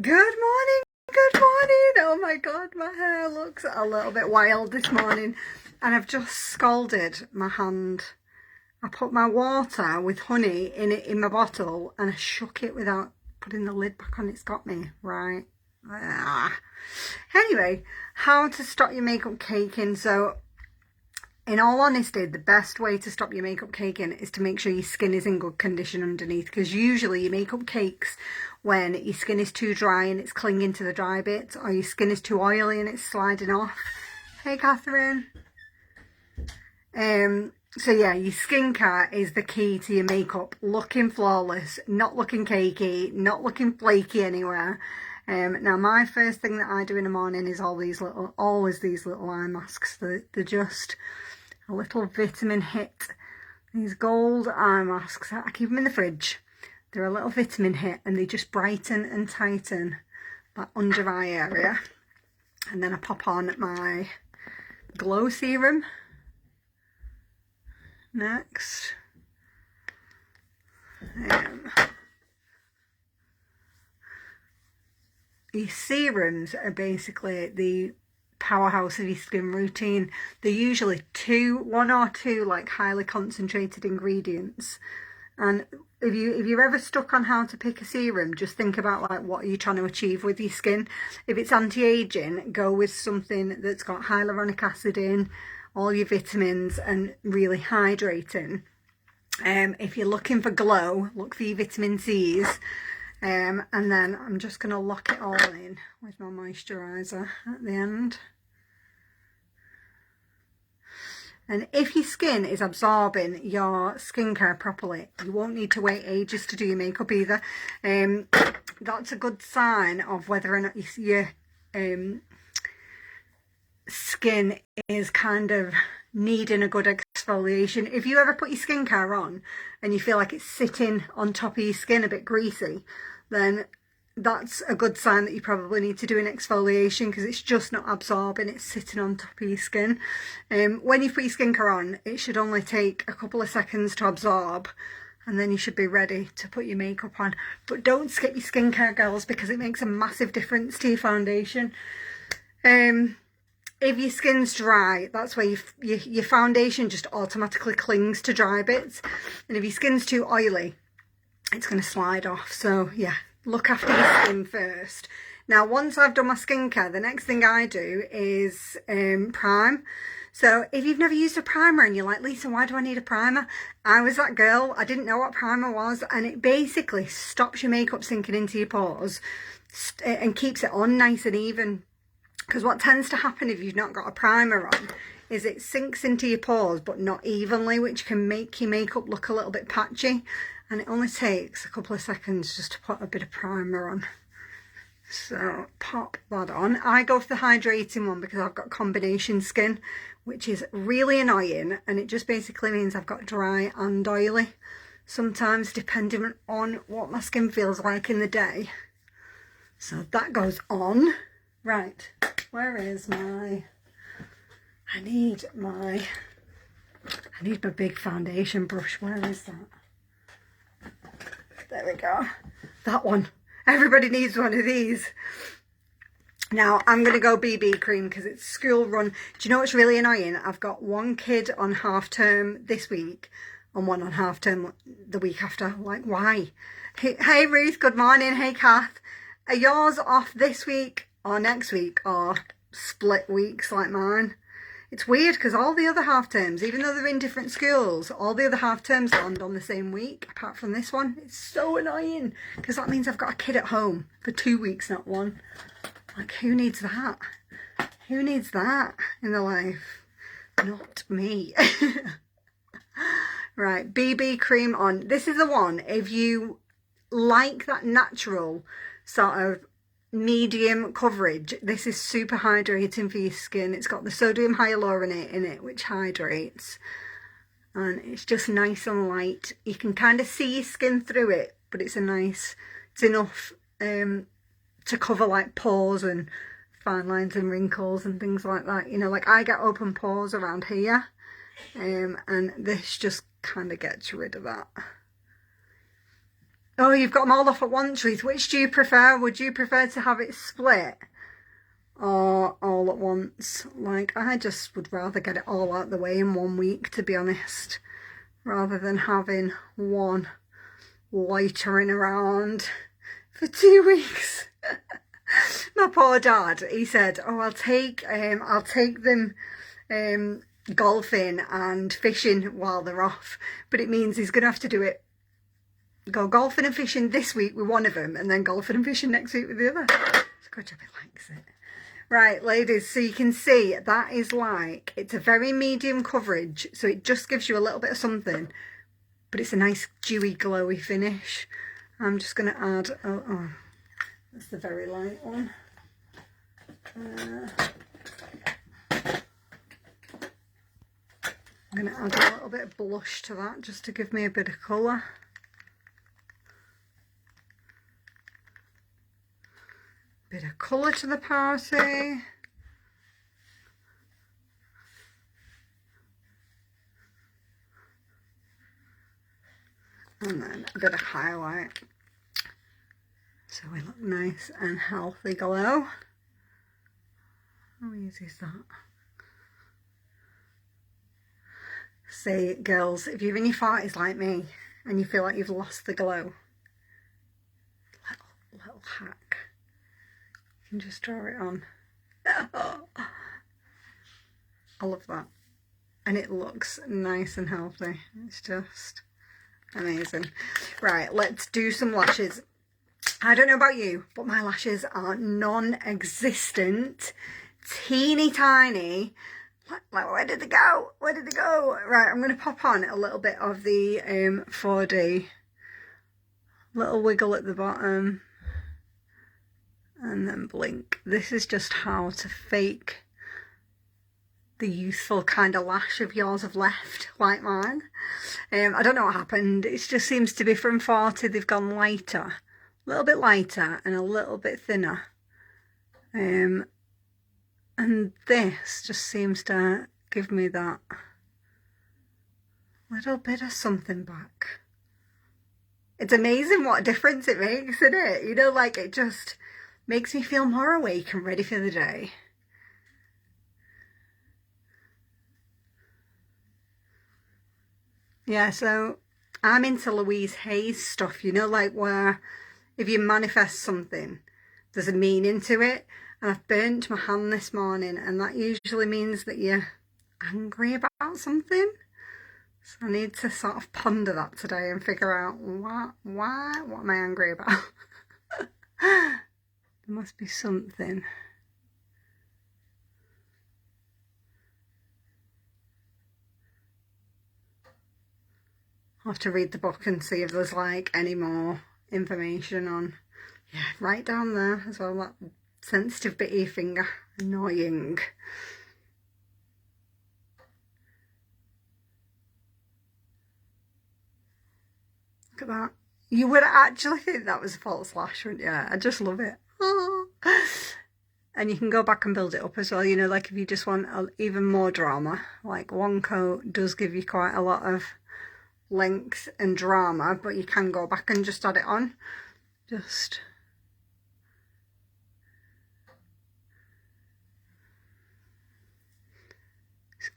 Good morning, good morning. Oh my god, my hair looks a little bit wild this morning and I've just scalded my hand. I put my water with honey in my bottle and I shook it without putting the lid back on. It's got me, right? Anyway, how to stop your makeup caking. So in all honesty, the best way to stop your makeup caking is to make sure your skin is in good condition underneath, because usually your makeup cakes when your skin is too dry and it's clinging to the dry bits, or your skin is too oily and it's sliding off. Hey Catherine. So yeah, your skincare is the key to your makeup looking flawless, not looking cakey, not looking flaky anywhere. Now my first thing that I do in the morning is always these little eye masks. They're just a little vitamin hit. These gold eye masks, I keep them in the fridge. They're a little vitamin hit and they just brighten and tighten that under eye area. And then I pop on my glow serum next. These serums are basically the powerhouse of your skin routine. They're usually one or two like highly concentrated ingredients. And if you're ever stuck on how to pick a serum, just think about like what are you trying to achieve with your skin. If it's anti-aging, go with something that's got hyaluronic acid in, all your vitamins and really hydrating. If you're looking for glow, look for your vitamin C's. And then I'm just going to lock it all in with my moisturiser at the end. And if your skin is absorbing your skincare properly, you won't need to wait ages to do your makeup either. That's a good sign of whether or not your skin is kind of needing a good exfoliation. If you ever put your skincare on and you feel like it's sitting on top of your skin a bit greasy, then that's a good sign that you probably need to do an exfoliation, because it's just not absorbing, it's sitting on top of your skin. When you put your skincare on, it should only take a couple of seconds to absorb and then you should be ready to put your makeup on. But don't skip your skincare, girls, because it makes a massive difference to your foundation. If your skin's dry, that's where your foundation just automatically clings to dry bits. And if your skin's too oily, it's going to slide off. So yeah, look after your skin first. Now, once I've done my skincare, the next thing I do is prime. So if you've never used a primer and you're like, Lisa, why do I need a primer? I was that girl. I didn't know what primer was. And it basically stops your makeup sinking into your pores and keeps it on nice and even. Because what tends to happen if you've not got a primer on is it sinks into your pores but not evenly, which can make your makeup look a little bit patchy. And it only takes a couple of seconds just to put a bit of primer on. So pop that on. I go for the hydrating one because I've got combination skin, which is really annoying, and it just basically means I've got dry and oily sometimes, depending on what my skin feels like in the day. So that goes on. Right, where is my, I need my big foundation brush. Where is that? There we go. That one. Everybody needs one of these. Now, I'm going to go BB cream because it's school run. Do you know what's really annoying? I've got one kid on half term this week and one on half term the week after. Like, why? Hey Ruth, good morning. Hey Kath. Are yours off this week or next week, or split weeks like mine? It's weird because all the other half terms, even though they're in different schools, all the other half terms land on the same week, apart from this one. It's so annoying because that means I've got a kid at home for 2 weeks, not one. Like, who needs that? Who needs that in their life? Not me. Right, BB cream on. This is the one, if you like that natural sort of medium coverage, this is super hydrating for your skin. It's got the sodium hyaluronate in it, which hydrates, and it's just nice and light. You can kind of see your skin through it, but it's enough to cover like pores and fine lines and wrinkles and things like that. You know, like I get open pores around here, and this just kind of gets rid of that. Oh, you've got them all off at once, Ruth. Which do you prefer? Would you prefer to have it split or all at once? Like, I just would rather get it all out the way in 1 week, to be honest, rather than having one loitering around for 2 weeks. My poor dad, he said, oh, I'll take them golfing and fishing while they're off, but it means he's gonna have to do it, go golfing and fishing this week with one of them and then golfing and fishing next week with the other. It's a good job he likes it. Right, ladies, so you can see that is like, it's a very medium coverage, so it just gives you a little bit of something, but it's a nice dewy glowy finish. I'm just going to add, oh, that's the very light one. I'm going to add a little bit of blush to that just to give me a bit of colour. Bit of colour to the party. And then a bit of highlight. So we look nice and healthy glow. How easy is that? Say, girls, if you're in your 40s like me and you feel like you've lost the glow, little hack. You can just draw it on. I love that. And it looks nice and healthy. It's just amazing. Right, let's do some lashes. I don't know about you, but my lashes are non-existent, teeny tiny. Like, where did they go? Where did they go? Right, I'm going to pop on a little bit of the 4D. Little wiggle at the bottom. And then blink. This is just how to fake the youthful kind of lash of yours have left, like mine. I don't know what happened. It just seems to be from 40, they've gone lighter. A little bit lighter and a little bit thinner. And this just seems to give me that little bit of something back. It's amazing what a difference it makes, isn't it? You know, like, it just makes me feel more awake and ready for the day. Yeah, so I'm into Louise Hay's stuff, you know, like where if you manifest something, there's a meaning to it. And I've burnt my hand this morning, and that usually means that you're angry about something. So I need to sort of ponder that today and figure out what am I angry about? There must be something. I'll have to read the book and see if there's like any more information on, yeah, right down there as well, that sensitive bit of your finger, annoying. Look at that. You would actually think that was a false lash, wouldn't you? I just love it. Oh. And you can go back and build it up as well, you know, like if you just want even more drama, like one coat does give you quite a lot of length and drama, but you can go back and just add it on. Just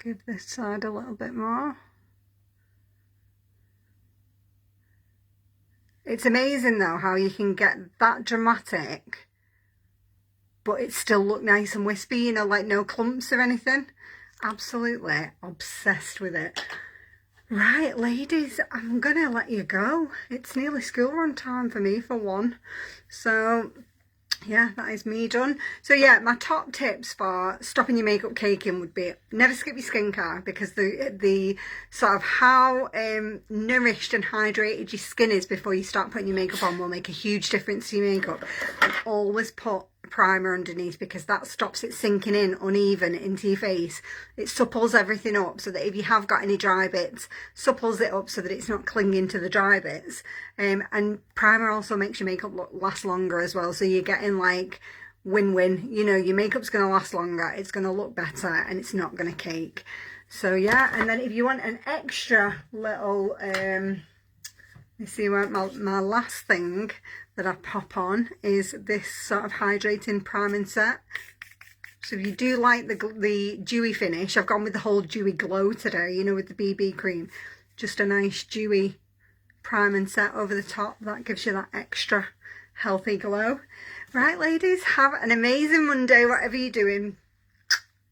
give this side a little bit more. It's amazing though how you can get that dramatic but it still look nice and wispy, you know, like no clumps or anything. Absolutely obsessed with it. Right, ladies, I'm gonna let you go. It's nearly school run time for me for one. So yeah, that is me done. So yeah, my top tips for stopping your makeup caking would be never skip your skincare, because the sort of how nourished and hydrated your skin is before you start putting your makeup on will make a huge difference to your makeup. And always put primer underneath, because that stops it sinking in uneven into your face. It supples everything up so that if you have got any dry bits, supples it up so that it's not clinging to the dry bits. And primer also makes your makeup last longer as well, so you're getting like win-win. You know, your makeup's going to last longer, it's going to look better, and it's not going to cake. So yeah, and then if you want an extra little You see what my last thing that I pop on is this sort of hydrating priming set. So if you do like the dewy finish, I've gone with the whole dewy glow today, you know, with the BB cream. Just a nice dewy priming set over the top. That gives you that extra healthy glow. Right, ladies, have an amazing Monday, whatever you're doing,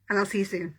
and I'll see you soon.